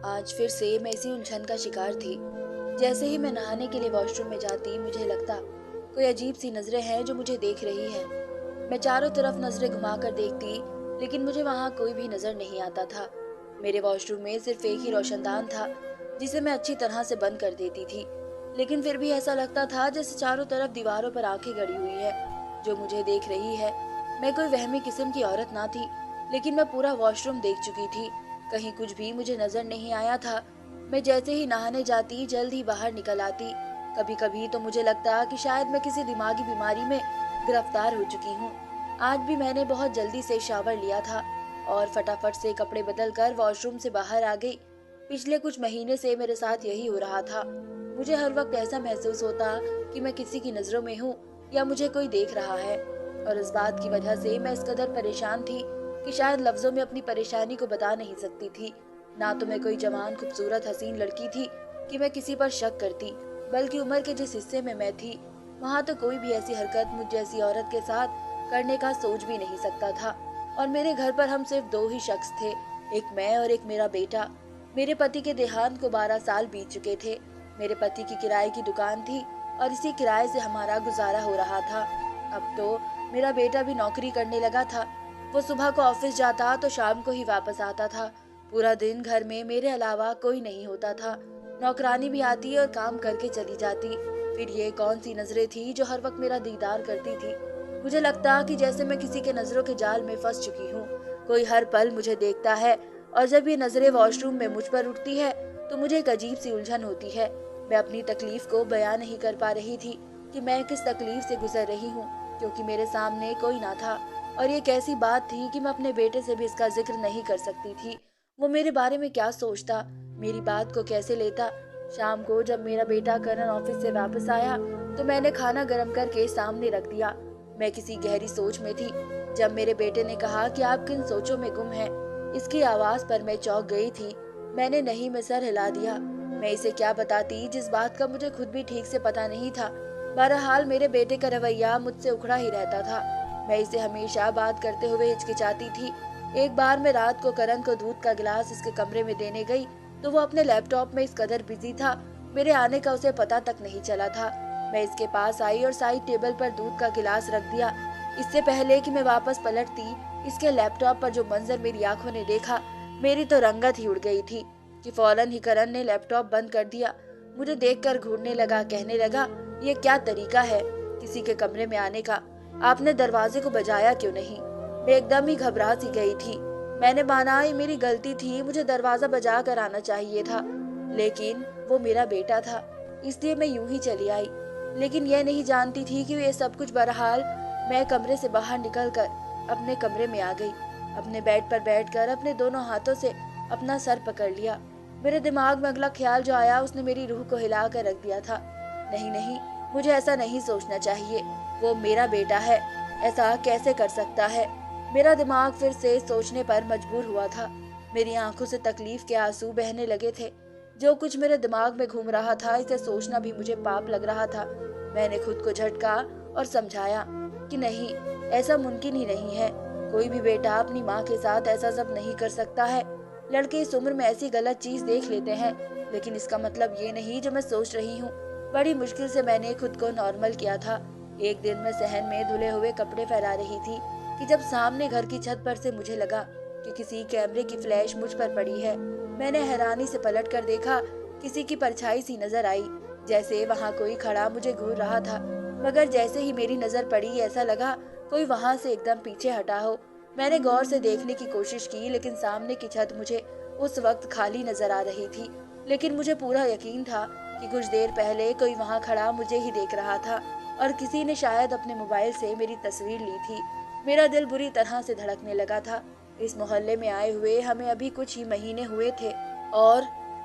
आज फिर से मैं इसी उलझन का शिकार थी। जैसे ही मैं नहाने के लिए वॉशरूम में जाती, मुझे लगता कोई अजीब सी नजरें हैं जो मुझे देख रही है। मैं चारों तरफ नजरें घुमाकर देखती, लेकिन मुझे वहां कोई भी नजर नहीं आता था। मेरे वॉशरूम में सिर्फ एक ही रोशनदान था, जिसे मैं अच्छी तरह से बंद कर देती थी, लेकिन फिर भी ऐसा लगता था जैसे चारों तरफ दीवारों पर आंखें गड़ी हुई है जो मुझे देख रही है। मैं कोई वहमी किस्म की औरत ना थी, लेकिन मैं पूरा वॉशरूम देख चुकी थी। कहीं कुछ भी मुझे नजर नहीं आया था। मैं जैसे ही नहाने जाती, जल्द ही बाहर निकल आती। कभी कभी तो मुझे लगता कि शायद मैं किसी दिमागी बीमारी में गिरफ्तार हो चुकी हूँ। आज भी मैंने बहुत जल्दी से शावर लिया था और फटाफट से कपड़े बदल कर वॉशरूम से बाहर आ गई। पिछले कुछ महीने से मेरे साथ यही हो रहा था। मुझे हर वक्त ऐसा महसूस होता कि मैं किसी की नजरों में हूँ या मुझे कोई देख रहा है, और इस बात की वजह से मैं इस कदर परेशान थी कि शायद लफ्जों में अपनी परेशानी को बता नहीं सकती थी। ना तो मैं कोई जवान खूबसूरत हसीन लड़की थी कि मैं किसी पर शक करती, बल्कि उम्र के जिस हिस्से में मैं थी, वहाँ तो कोई भी ऐसी हरकत मुझ जैसी औरत के साथ करने का सोच भी नहीं सकता था। और मेरे घर पर हम सिर्फ दो ही शख्स थे, एक मैं और एक मेरा बेटा। मेरे पति के देहांत को 12 साल बीत चुके थे। मेरे पति की किराए की दुकान थी और इसी किराए से हमारा गुजारा हो रहा था। अब तो मेरा बेटा भी नौकरी करने लगा था। वो सुबह को ऑफिस जाता तो शाम को ही वापस आता था। पूरा दिन घर में मेरे अलावा कोई नहीं होता था। नौकरानी भी आती और काम करके चली जाती। फिर ये कौन सी नजरें थी जो हर वक्त मेरा दीदार करती थी। मुझे लगता कि जैसे मैं किसी के नजरों के जाल में फंस चुकी हूँ। कोई हर पल मुझे देखता है, और जब ये नजरें वॉशरूम में मुझ पर उठती है तो मुझे एक अजीब सी उलझन होती है। मैं अपनी तकलीफ को बयां नहीं कर पा रही थी कि मैं किस तकलीफ से गुजर रही हूँ, क्योंकि मेरे सामने कोई ना था। और ये कैसी बात थी कि मैं अपने बेटे से भी इसका जिक्र नहीं कर सकती थी। वो मेरे बारे में क्या सोचता, मेरी बात को कैसे लेता। शाम को जब मेरा बेटा करण ऑफिस से वापस आया तो मैंने खाना गर्म करके सामने रख दिया। मैं किसी गहरी सोच में थी। जब मेरे बेटे ने कहा कि आप किन सोचों में गुम हैं, इसकी आवाज पर मैं चौंक गई थी। मैंने नहीं में सर हिला दिया। मैं इसे क्या बताती जिस बात का मुझे खुद भी ठीक से पता नहीं था। बहरहाल मेरे बेटे का रवैया मुझसे उखड़ा ही रहता था। मैं इसे हमेशा बात करते हुए हिचकिचाती थी। एक बार मैं रात को करण को दूध का गिलास इसके कमरे में देने गई तो वो अपने लैपटॉप में इस कदर बिजी था, मेरे आने का उसे पता तक नहीं चला था। मैं इसके पास आई और साइड टेबल पर दूध का गिलास रख दिया। इससे पहले कि मैं वापस पलटती, इसके लैपटॉप पर जो मंजर मेरी आंखों ने देखा, मेरी तो रंगत ही उड़ गई थी कि फौरन ही करण ने लैपटॉप बंद कर दिया। मुझे देखकर घूरने लगा, कहने लगा, ये क्या तरीका है किसी के कमरे में आने का? आपने दरवाजे को बजाया क्यों नहीं? मैं एकदम ही घबरा सी गई थी। मैंने माना ये मेरी गलती थी, मुझे दरवाजा बजा कर आना चाहिए था, लेकिन वो मेरा बेटा था, इसलिए मैं यूं ही चली आई। लेकिन यह नहीं जानती थी कि ये सब कुछ बहरहाल मैं कमरे से बाहर निकलकर अपने कमरे में आ गई। अपने बेड पर बैठकर अपने दोनों हाथों से अपना सर पकड़ लिया। मेरे दिमाग में अगला ख्याल जो आया उसने मेरी रूह को हिला कर रख दिया था। नहीं नहीं, मुझे ऐसा नहीं सोचना चाहिए। वो मेरा बेटा है, ऐसा कैसे कर सकता है? मेरा दिमाग फिर से सोचने पर मजबूर हुआ था। मेरी आंखों से तकलीफ के आंसू बहने लगे थे। जो कुछ मेरे दिमाग में घूम रहा था, इसे सोचना भी मुझे पाप लग रहा था। मैंने खुद को झटका और समझाया कि नहीं, ऐसा मुमकिन ही नहीं है। कोई भी बेटा अपनी माँ के साथ ऐसा सब नहीं कर सकता है। लड़के इस उम्र में ऐसी गलत चीज देख लेते हैं, लेकिन इसका मतलब ये नहीं जो मैं सोच रही हूँ। बड़ी मुश्किल से मैंने खुद को नॉर्मल किया था। एक दिन मैं सहन में धुले हुए कपड़े फैला रही थी कि जब सामने घर की छत पर से मुझे लगा कि किसी कैमरे की फ्लैश मुझ पर पड़ी है। मैंने हैरानी से पलट कर देखा। किसी की परछाई सी नजर आई, जैसे वहाँ कोई खड़ा मुझे घूर रहा था। मगर जैसे ही मेरी नजर पड़ी, ऐसा लगा कोई वहाँ से एकदम पीछे हटा हो। मैंने गौर से देखने की कोशिश की, लेकिन सामने की छत मुझे उस वक्त खाली नजर आ रही थी। लेकिन मुझे पूरा यकीन था कि कुछ देर पहले कोई वहाँ खड़ा मुझे ही देख रहा था, और किसी ने शायद अपने मोबाइल से मेरी तस्वीर ली थी। मेरा दिल बुरी तरह से धड़कने लगा था। इस मोहल्ले में आए हुए हमें अभी कुछ ही महीने हुए थे, और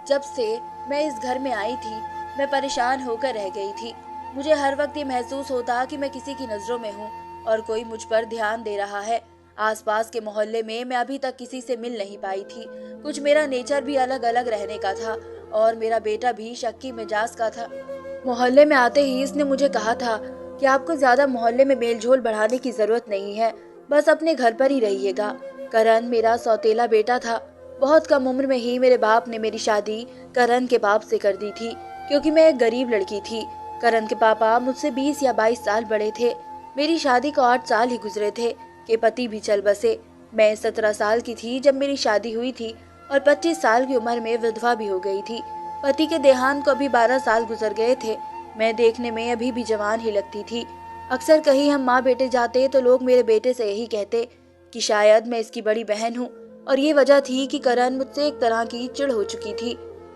जब से मैं इस घर में आई थी, मैं परेशान होकर रह गई थी। मुझे हर वक्त ये महसूस होता कि मैं किसी की नजरों में हूँ और कोई मुझ पर ध्यान दे रहा है। आसपास के मोहल्ले में मैं अभी तक किसी से मिल नहीं पाई थी। कुछ मेरा नेचर भी अलग अलग रहने का था, और मेरा बेटा भी शक्की मिजाज का था। मोहल्ले में आते ही इसने मुझे कहा था कि आपको ज्यादा मोहल्ले में मेलझोल बढ़ाने की जरूरत नहीं है, बस अपने घर पर ही रहिएगा। करण मेरा सौतेला बेटा था। बहुत कम उम्र में ही मेरे बाप ने मेरी शादी करण के बाप से कर दी थी, क्योंकि मैं एक गरीब लड़की थी। करण के पापा मुझसे 20 या 22 साल बड़े थे। मेरी शादी को 8 साल ही गुजरे थे कि पति भी चल बसे। मैं 17 साल की थी जब मेरी शादी हुई थी और 25 साल की उम्र में विधवा भी हो गई थी। पति के देहांत को अभी 12 साल गुजर गए थे। मैं देखने में अभी भी जवान ही लगती थी। अक्सर कहीं हम माँ बेटे जाते तो लोग मेरे बेटे से यही कहते कि शायद मैं इसकी बड़ी बहन हूँ, और ये वजह थी कि करण मुझसे एक तरह की चिढ़ हो चुकी थी।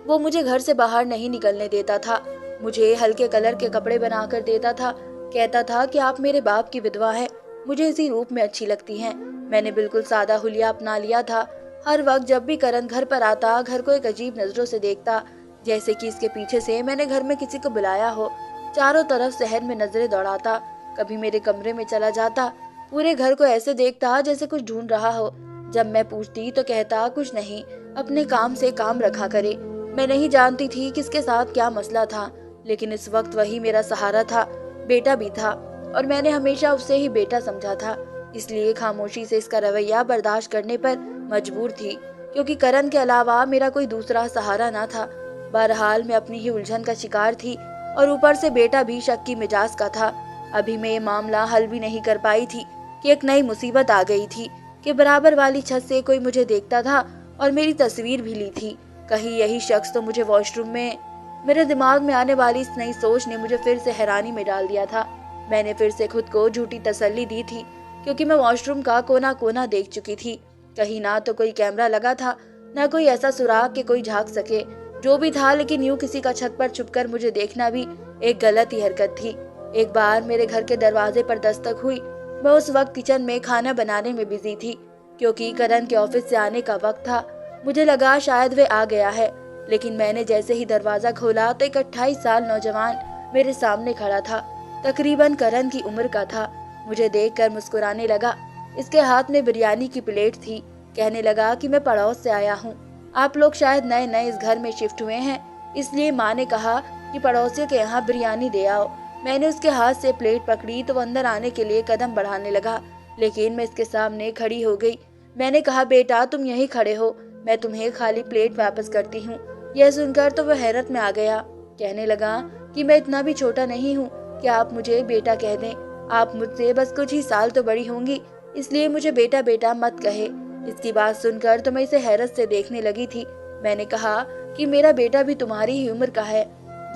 वो मुझे घर से बाहर नहीं निकलने देता था, मुझे हल्के कलर के कपड़े बनाकर देता था, कहता था कि आप मेरे बाप की विधवा हैं, मुझे इसी रूप में अच्छी लगती हैं। मैंने बिल्कुल सादा हुलिया अपना लिया था। हर वक्त जब भी करण घर पर आता, घर को एक अजीब नजरों से देखता, जैसे कि इसके पीछे से मैंने घर में किसी को बुलाया हो। चारों तरफ शहर में नजरें दौड़ाता, कभी मेरे कमरे में चला जाता, पूरे घर को ऐसे देखता जैसे कुछ ढूंढ रहा हो। जब मैं पूछती तो कहता कुछ नहीं, अपने काम से काम रखा करे। मैं नहीं जानती थी किसके साथ क्या मसला था, लेकिन इस वक्त वही मेरा सहारा था, बेटा भी था, और मैंने हमेशा उसे ही बेटा समझा था। इसलिए खामोशी से इसका रवैया बर्दाश्त करने पर मजबूर थी, क्योंकि करण के अलावा मेरा कोई दूसरा सहारा ना था। बहरहाल मैं अपनी ही उलझन का शिकार थी, और ऊपर से बेटा भी शक की मिजाज का था। अभी मैं ये मामला हल भी नहीं कर पाई थी कि एक नई मुसीबत आ गई थी कि बराबर वाली छत से कोई मुझे देखता था और मेरी तस्वीर भी ली थी। कहीं यही शख्स तो मुझे वॉशरूम में। मेरे दिमाग में आने वाली इस नई सोच ने मुझे फिर से हैरानी में डाल दिया था। मैंने फिर से खुद को झूठी तसल्ली दी थी, क्योंकि मैं वॉशरूम का कोना कोना देख चुकी थी। कहीं ना तो कोई कैमरा लगा था, ना कोई ऐसा सुराग कि कोई झांक सके। जो भी था, लेकिन यूं किसी का छत पर छुपकर मुझे देखना भी एक गलत ही हरकत थी। एक बार मेरे घर के दरवाजे पर दस्तक हुई। मैं उस वक्त किचन में खाना बनाने में बिजी थी, क्योंकि करण के ऑफिस से आने का वक्त था। मुझे लगा शायद वे आ गया है, लेकिन मैंने जैसे ही दरवाजा खोला तो एक 28 साल नौजवान मेरे सामने खड़ा था। तकरीबन करण की उम्र का था। मुझे देखकर मुस्कुराने लगा। इसके हाथ में बिरयानी की प्लेट थी। कहने लगा कि मैं पड़ोस से आया हूँ, आप लोग शायद नए नए इस घर में शिफ्ट हुए हैं, इसलिए माँ ने कहा कि पड़ोसियों के यहाँ बिरयानी दे आओ। मैंने उसके हाथ से प्लेट पकड़ी तो वो अंदर आने के लिए कदम बढ़ाने लगा, लेकिन मैं इसके सामने खड़ी हो गई। मैंने कहा, बेटा तुम यहीं खड़े हो, मैं तुम्हें खाली प्लेट वापस करती हूँ। यह सुनकर तो वह हैरत में आ गया। कहने लगा कि मैं इतना भी छोटा नहीं हूँ कि आप मुझे बेटा कह दें। आप मुझसे बस कुछ ही साल तो बड़ी होंगी, इसलिए मुझे बेटा बेटा मत कहे। इसकी बात सुनकर तो मैं इसे हैरत से देखने लगी थी। मैंने कहा कि मेरा बेटा भी तुम्हारी ही उम्र का है।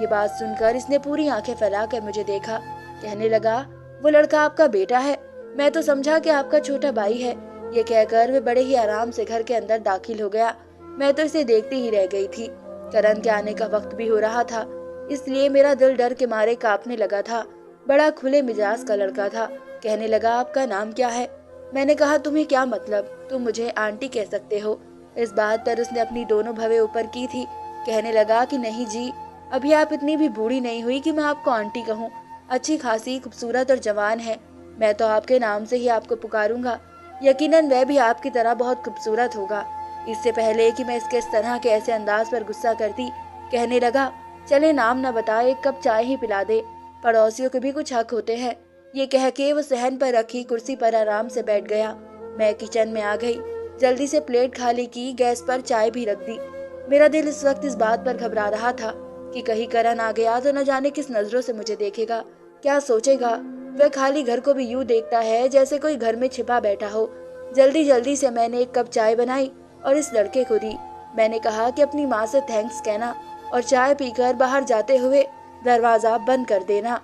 ये बात सुनकर इसने पूरी आंखें फैलाकर मुझे देखा। कहने लगा, वो लड़का आपका बेटा है? मैं तो समझा कि आपका छोटा भाई है। ये कहकर वे बड़े ही आराम से घर के अंदर दाखिल हो गया। मैं तो इसे देखती ही रह गई थी। करण के आने का वक्त भी हो रहा था, इसलिए मेरा दिल डर के मारे कांपने लगा था। बड़ा खुले मिजाज का लड़का था। कहने लगा, आपका नाम क्या है? मैंने कहा, तुम्हें क्या मतलब, तुम मुझे आंटी कह सकते हो। इस बात पर उसने अपनी दोनों भवें ऊपर की थी। कहने लगा कि नहीं जी, अभी आप इतनी भी बूढ़ी नहीं हुई कि मैं आपको आंटी कहूँ। अच्छी खासी खूबसूरत और जवान है। मैं तो आपके नाम से ही आपको पुकारूंगा। यकीनन वह भी आपकी तरह बहुत खूबसूरत होगा। इससे पहले कि मैं इसके इस तरह के ऐसे अंदाज पर गुस्सा करती, कहने लगा, चले नाम न बताए, एक कप चाय ही पिला दे, पड़ोसियों के भी कुछ हक होते हैं। ये कह के वो सहन पर रखी कुर्सी पर आराम से बैठ गया। मैं किचन में आ गई। जल्दी से प्लेट खाली की, गैस पर चाय भी रख दी। मेरा दिल इस वक्त इस बात पर घबरा रहा था कि कहीं करण आ गया तो न जाने किस नजरों से मुझे देखेगा, क्या सोचेगा। वह खाली घर को भी यूं देखता है जैसे कोई घर में छिपा बैठा हो। जल्दी जल्दी से मैंने एक कप चाय बनाई और इस लड़के को दी। मैंने कहा कि अपनी माँ से थैंक्स कहना और चाय पीकर बाहर जाते हुए दरवाजा बंद कर देना।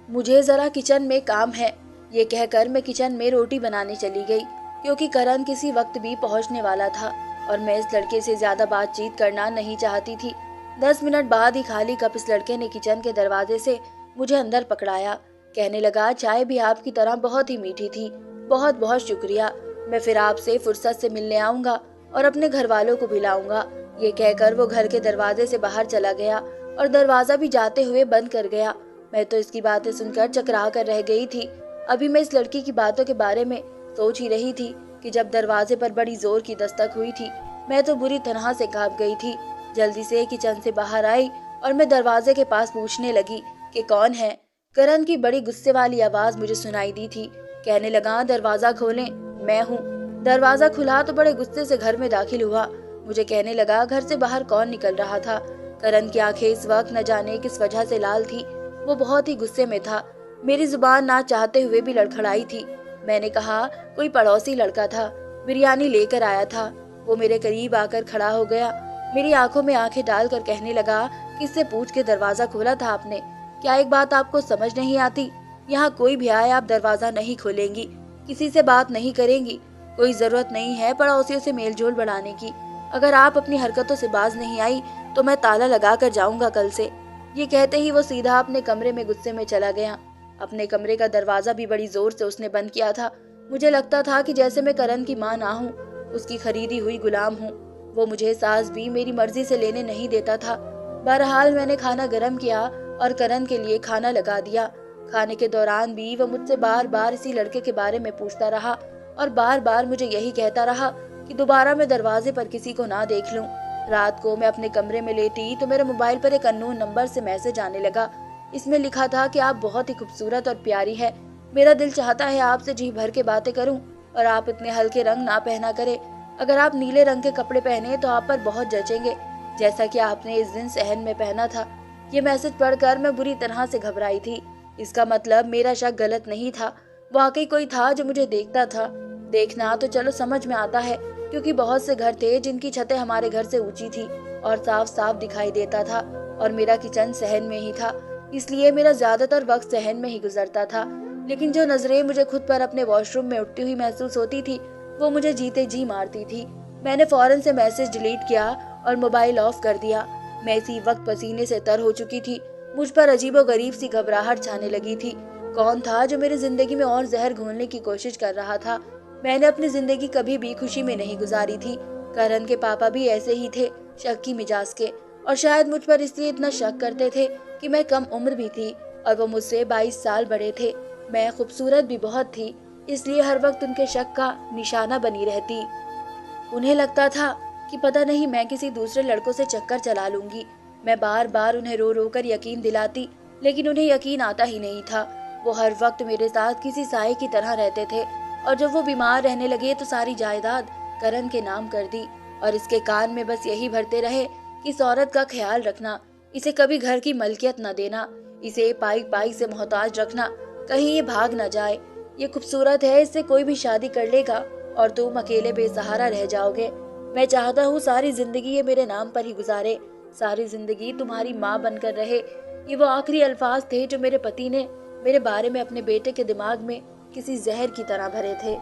मुझे जरा किचन में काम है। ये कहकर मैं किचन में रोटी बनाने चली गई, क्योंकि करण किसी वक्त भी पहुंचने वाला था और मैं इस लड़के से ज्यादा बातचीत करना नहीं चाहती थी। 10 मिनट बाद ही खाली कप इस लड़के ने किचन के दरवाजे से मुझे अंदर पकड़ाया। कहने लगा, चाय भी आपकी तरह बहुत ही मीठी थी, बहुत बहुत शुक्रिया। मैं फिर आपसे फुर्सत से मिलने आऊंगा और अपने घर वालों को भी लाऊंगा। ये कहकर वो घर के दरवाजे से बाहर चला गया और दरवाजा भी जाते हुए बंद कर गया। मैं तो इसकी बातें सुनकर चकरा कर रह गई थी। अभी मैं इस लड़की की बातों के बारे में सोच ही रही थी कि जब दरवाजे पर बड़ी जोर की दस्तक हुई थी। मैं तो बुरी तरह से कांप गई थी। जल्दी से किचन से बाहर आई और मैं दरवाजे के पास पूछने लगी कि कौन है। करण की बड़ी गुस्से वाली आवाज मुझे सुनाई दी थी। कहने लगा, दरवाजा खोलें, मैं हूँ। दरवाजा खुला तो बड़े गुस्से से घर में दाखिल हुआ। मुझे कहने लगा, घर से बाहर कौन निकल रहा था। करण की आंखें इस वक्त न जाने किस वजह से लाल थी। वो बहुत ही गुस्से में था। मेरी जुबान ना चाहते हुए भी लड़खड़ाई थी। मैंने कहा, कोई पड़ोसी लड़का था, बिरयानी लेकर आया था। वो मेरे करीब आकर खड़ा हो गया। मेरी आंखों में आंखें डालकर कहने लगा, किससे पूछ के दरवाजा खोला था आपने? क्या एक बात आपको समझ नहीं आती? यहाँ कोई भी आए आप दरवाजा नहीं खोलेंगी, किसी से बात नहीं करेंगी। कोई जरूरत नहीं है पड़ोसियों से मेलजोल बढ़ाने की। अगर आप अपनी हरकतों से बाज नहीं आई तो मैं ताला लगा कर जाऊंगा कल से। ये कहते ही वो सीधा अपने कमरे में गुस्से में चला गया। अपने कमरे का दरवाजा भी बड़ी जोर से उसने बंद किया था। मुझे लगता था कि जैसे मैं करण की मां ना हूँ, उसकी खरीदी हुई गुलाम हूँ। वो मुझे सांस भी मेरी मर्जी से लेने नहीं देता था। बहरहाल मैंने खाना गर्म किया और करण के लिए खाना लगा दिया। खाने के दौरान भी वो मुझसे बार बार इसी लड़के के बारे में पूछता रहा और बार बार मुझे यही कहता रहा कि दोबारा मैं दरवाजे पर किसी को ना देख लूं। रात को मैं अपने कमरे में लेटी तो मेरे मोबाइल पर एक अननोन नंबर से मैसेज आने लगा। इसमें लिखा था कि आप बहुत ही खूबसूरत और प्यारी है। मेरा दिल चाहता है आपसे जी भर के बातें करूं और आप इतने हल्के रंग ना पहना करें। अगर आप नीले रंग के कपड़े पहने तो आप पर बहुत जचेंगे, जैसा कि आपने इस दिन सहन में पहना था। ये मैसेज पढ़कर मैं बुरी तरह से घबराई थी। इसका मतलब मेरा शक गलत नहीं था। वाकई कोई था जो मुझे देखता था। देखना तो चलो समझ में आता है, क्योंकि बहुत से घर थे जिनकी छतें हमारे घर से ऊंची थी और साफ साफ दिखाई देता था, और मेरा किचन सहन में ही था, इसलिए मेरा ज्यादातर वक्त सहन में ही गुजरता था। लेकिन जो नजरें मुझे खुद पर अपने वॉशरूम में उठती हुई महसूस होती थी, वो मुझे जीते जी मारती थी। मैंने फौरन से मैसेज डिलीट किया और मोबाइल ऑफ कर दिया। मैं इसी वक्त पसीने से तर हो चुकी थी। मुझ पर अजीबोगरीब सी घबराहट छाने लगी थी। कौन था जो मेरी जिंदगी में और जहर घोलने की कोशिश कर रहा था? मैंने अपनी जिंदगी कभी भी खुशी में नहीं गुजारी थी। करण के पापा भी ऐसे ही थे, शक की मिजाज के, और शायद मुझ पर इसलिए इतना शक करते थे कि मैं कम उम्र भी थी और वो मुझसे 22 साल बड़े थे। मैं खूबसूरत भी बहुत थी, इसलिए हर वक्त उनके शक का निशाना बनी रहती। उन्हें लगता था कि पता नहीं मैं किसी दूसरे लड़कों से चक्कर चला लूंगी। मैं बार बार उन्हें रो रो कर यकीन दिलाती, लेकिन उन्हें यकीन आता ही नहीं था। वो हर वक्त मेरे साथ किसी साए की तरह रहते थे, और जब वो बीमार रहने लगे तो सारी जायदाद करण के नाम कर दी, और इसके कान में बस यही भरते रहे कि इस औरत का ख्याल रखना, इसे कभी घर की मलकियत न देना, इसे पाई पाई से मोहताज रखना, कहीं ये भाग न जाए। ये खूबसूरत है, इससे कोई भी शादी कर लेगा और तुम अकेले बेसहारा रह जाओगे। मैं चाहता हूँ सारी जिंदगी ये मेरे नाम पर ही गुजारे, सारी जिंदगी तुम्हारी माँ बनकर रहे। ये वो आखिरी अल्फाज थे जो मेरे पति ने मेरे बारे में अपने बेटे के दिमाग में किसी जहर की तरह भरे थे,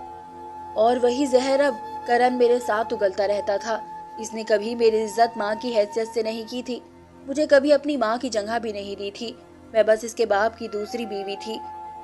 और वही जहर अब करण मेरे साथ उगलता रहता था। इसने कभी मेरी इज्जत माँ की हैसियत से नहीं की थी, मुझे कभी अपनी माँ की जगह भी नहीं दी थी। मैं बस इसके बाप की दूसरी बीवी थी।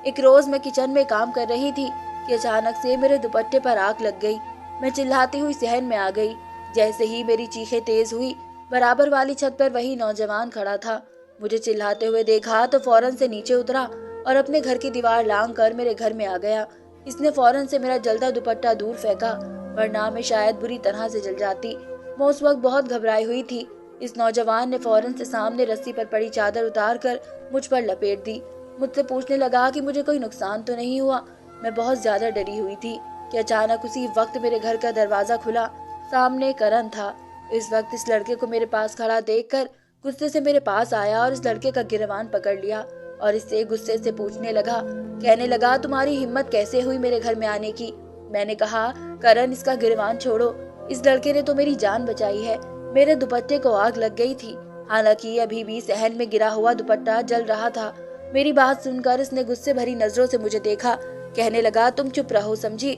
एक रोज मैं किचन में काम कर रही थी कि अचानक से मेरे दुपट्टे पर आग लग गई। मैं चिल्लाती हुई सहन में आ गई। जैसे ही मेरी चीखें तेज हुई, बराबर वाली छत पर वही नौजवान खड़ा था। मुझे चिल्लाते हुए देखा तो फौरन से नीचे उतरा और अपने घर की दीवार लांग कर मेरे घर में आ गया। इसने फौरन से मेरा जलता दुपट्टा दूर फेंका, वरना मैं शायद बुरी तरह से जल जाती। मैं उस वक्त बहुत घबराई हुई थी। इस नौजवान ने फौरन से सामने रस्सी पर पड़ी चादर उतार कर मुझ पर लपेट दी। मुझसे पूछने लगा कि मुझे कोई नुकसान तो नहीं हुआ। मैं बहुत ज्यादा डरी हुई थी कि अचानक उसी वक्त मेरे घर का दरवाजा खुला। सामने करण था। इस वक्त इस लड़के को मेरे पास खड़ा देखकर गुस्से से मेरे पास आया और इस लड़के का गिरबान पकड़ लिया और इससे गुस्से से पूछने लगा, कहने लगा, तुम्हारी हिम्मत कैसे हुई मेरे घर में आने की? मैंने कहा, करण इसका गिरबान छोड़ो, इस लड़के ने तो मेरी जान बचाई है। मेरे दुपट्टे को आग लग गई थी, हालांकि अभी भी सहन में गिरा हुआ दुपट्टा जल रहा था। मेरी बात सुनकर इसने गुस्से भरी नजरों से मुझे देखा। कहने लगा, तुम चुप रहो समझी,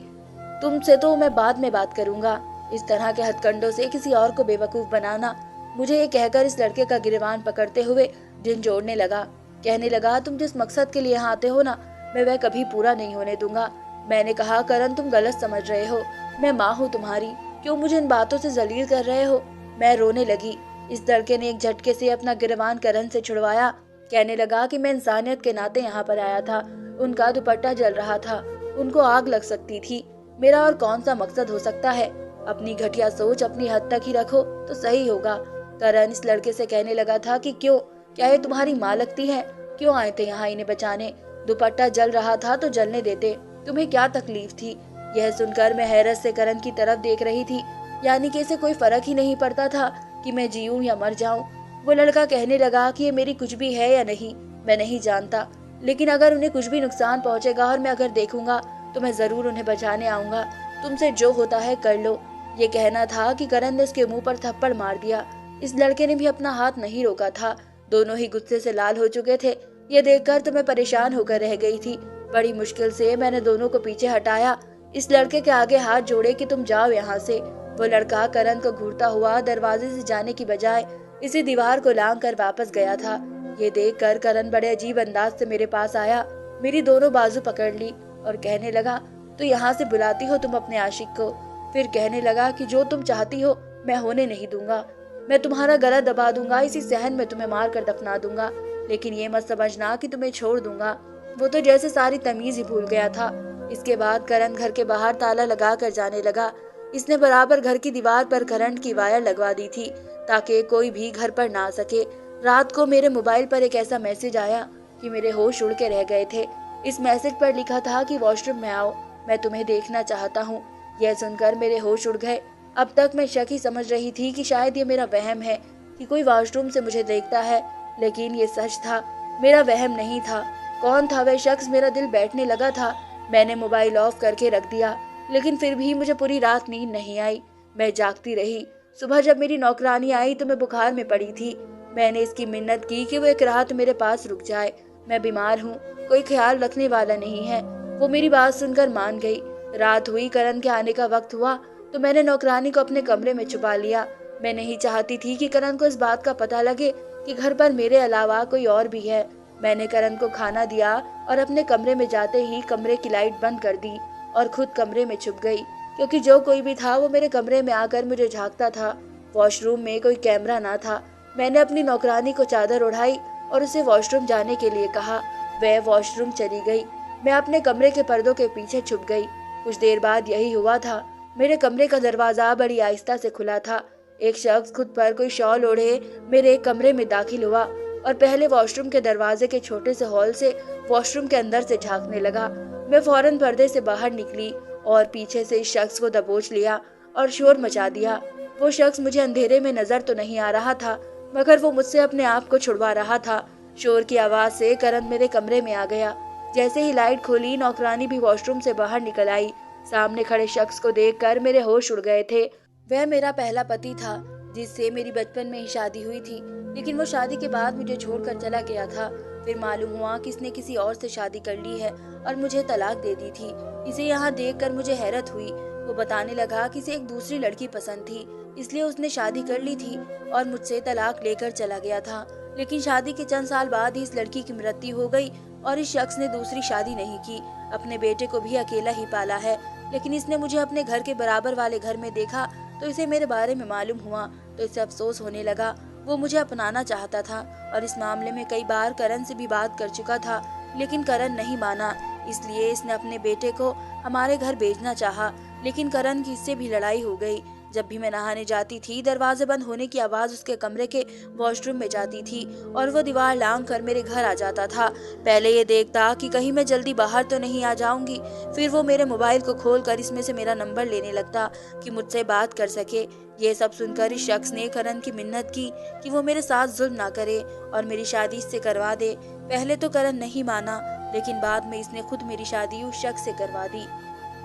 तुमसे तो मैं बाद में बात करूंगा। इस तरह के हथकंडों से किसी और को बेवकूफ बनाना। मुझे ये कहकर इस लड़के का गिरबान पकड़ते हुए दिन जोड़ने लगा। कहने लगा, तुम जिस मकसद के लिए यहाँ आते हो ना, मैं वह कभी पूरा नहीं होने दूंगा। मैंने कहा, करण तुम गलत समझ रहे हो, मैं माँ हूँ तुम्हारी, क्यों मुझे इन बातों से जलील कर रहे हो? मैं रोने लगी। इस लड़के ने एक झटके से अपना गिरबान करण से छुड़वाया। कहने लगा कि मैं इंसानियत के नाते यहाँ पर आया था। उनका दुपट्टा जल रहा था, उनको आग लग सकती थी, मेरा और कौन सा मकसद हो सकता है? अपनी घटिया सोच अपनी हद तक ही रखो तो सही होगा। करण इस लड़के से कहने लगा था कि क्यों, क्या ये तुम्हारी माँ लगती है? क्यों आए थे यहाँ इन्हें बचाने? दुपट्टा जल रहा था तो जलने देते, तुम्हें क्या तकलीफ थी? यह सुनकर मैं हैरत से करण की तरफ देख रही थी। यानी कि इसे कोई फर्क ही नहीं पड़ता था कि मैं जीऊं या मर जाऊं। वो लड़का कहने लगा कि ये मेरी कुछ भी है या नहीं, मैं नहीं जानता, लेकिन अगर उन्हें कुछ भी नुकसान पहुंचेगा और मैं अगर देखूंगा तो मैं जरूर उन्हें बचाने आऊंगा। तुमसे जो होता है कर लो। ये कहना था कि करण ने उसके मुंह पर थप्पड़ मार दिया। इस लड़के ने भी अपना हाथ नहीं रोका था। दोनों ही गुस्से से लाल हो चुके थे। ये देखकर तो मैं परेशान होकर रह गई थी। बड़ी मुश्किल से मैंने दोनों को पीछे हटाया, इस लड़के के आगे हाथ जोड़े कि तुम जाओ यहाँ से। वो लड़का करण को घूरता हुआ दरवाजे से जाने की बजाय इसी दीवार को लांग कर वापस गया था। ये देख कर करण बड़े अजीब अंदाज से मेरे पास आया, मेरी दोनों बाजू पकड़ ली और कहने लगा, तो यहाँ से बुलाती हो तुम अपने आशिक को? फिर कहने लगा कि जो तुम चाहती हो मैं होने नहीं दूंगा, मैं तुम्हारा गला दबा दूंगा, इसी सहन में तुम्हें मार कर दफना दूंगा, लेकिन ये मत समझना कि तुम्हें छोड़ दूंगा। वो तो जैसे सारी तमीज ही भूल गया था। इसके बाद करण घर के बाहर ताला लगा कर जाने लगा। इसने बराबर घर की दीवार पर करंट की वायर लगवा दी थी ताकि कोई भी घर पर ना आ सके। रात को मेरे मोबाइल पर एक ऐसा मैसेज आया कि मेरे होश उड़ के रह गए थे। इस मैसेज पर लिखा था कि वॉशरूम में आओ, मैं तुम्हें देखना चाहता हूँ। यह सुनकर मेरे होश उड़ गए। अब तक मैं शक ही समझ रही थी कि शायद ये मेरा वहम है कि कोई वॉशरूम से मुझे देखता है, लेकिन ये सच था, मेरा वहम नहीं था। कौन था वह शख्स? मेरा दिल बैठने लगा था। मैंने मोबाइल ऑफ करके रख दिया, लेकिन फिर भी मुझे पूरी रात नींद नहीं आई। मैं जागती रही। सुबह जब मेरी नौकरानी आई तो मैं बुखार में पड़ी थी। मैंने इसकी मिन्नत की कि वो एक रात मेरे पास रुक जाए, मैं बीमार हूँ, कोई ख्याल रखने वाला नहीं है। वो मेरी बात सुनकर मान गई। रात हुई, करण के आने का वक्त हुआ तो मैंने नौकरानी को अपने कमरे में छुपा लिया। मैं नहीं चाहती थी कि करण को इस बात का पता लगे कि घर पर मेरे अलावा कोई और भी है। मैंने करण को खाना दिया और अपने कमरे में जाते ही कमरे की लाइट बंद कर दी और खुद कमरे में छुप गई, क्योंकि जो कोई भी था वो मेरे कमरे में आकर मुझे झांकता था। वॉशरूम में कोई कैमरा ना था। मैंने अपनी नौकरानी को चादर उड़ाई और उसे वॉशरूम जाने के लिए कहा। वह वॉशरूम चली गई। मैं अपने कमरे के पर्दों के पीछे छुप गई। कुछ देर बाद यही हुआ था। मेरे कमरे का दरवाजा बड़ी आहिस्ता से खुला था। एक शख्स खुद पर कोई शॉल ओढ़े मेरे कमरे में दाखिल हुआ और पहले वॉशरूम के दरवाजे के छोटे से हॉल से वॉशरूम के अंदर से झांकने लगा। मैं फौरन पर्दे से बाहर निकली और पीछे से इस शख्स को दबोच लिया और शोर मचा दिया। वो शख्स मुझे अंधेरे में नजर तो नहीं आ रहा था, मगर वो मुझसे अपने आप को छुड़वा रहा था। शोर की आवाज से करण मेरे कमरे में आ गया। जैसे ही लाइट खोली, नौकरानी भी वॉशरूम से बाहर निकल आई। सामने खड़े शख्स को देखकर मेरे होश उड़ गए थे। वह मेरा पहला पति था, जिससे मेरी बचपन में ही शादी हुई थी, लेकिन वो शादी के बाद मुझे छोड़कर चला गया था। फिर मालूम हुआ कि इसने किसी और से शादी कर ली है और मुझे तलाक दे दी थी। इसे यहाँ देखकर मुझे हैरत हुई। वो बताने लगा कि इसे एक दूसरी लड़की पसंद थी, इसलिए उसने शादी कर ली थी और मुझसे तलाक लेकर चला गया था। लेकिन शादी के चंद साल बाद ही इस लड़की की मृत्यु हो गई और इस शख्स ने दूसरी शादी नहीं की। अपने बेटे को भी अकेला ही पाला है, लेकिन इसने मुझे अपने घर के बराबर वाले घर में देखा तो इसे मेरे बारे में मालूम हुआ तो इसे अफसोस होने लगा। वो मुझे अपनाना चाहता था और इस मामले में कई बार करण से भी बात कर चुका था, लेकिन करण नहीं माना। इसलिए इसने अपने बेटे को हमारे घर भेजना चाहा, लेकिन करण की इससे भी लड़ाई हो गई। जब भी मैं नहाने जाती थी, दरवाजे बंद होने की आवाज उसके कमरे के वॉशरूम में जाती थी और वो दीवार लांग कर मेरे घर आ जाता था। पहले ये देखता कि कहीं मैं जल्दी बाहर तो नहीं आ जाऊंगी, फिर वो मेरे मोबाइल को खोलकर इसमें से मेरा नंबर लेने लगता कि मुझसे बात कर सके। ये सब सुनकर इस शख्स ने करण की मिन्नत की कि वो मेरे साथ जुल्म ना करे और मेरी शादी इससे करवा दे। पहले तो करण नहीं माना, लेकिन बाद में इसने खुद मेरी शादी उस शख्स से करवा दी।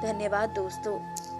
धन्यवाद दोस्तों।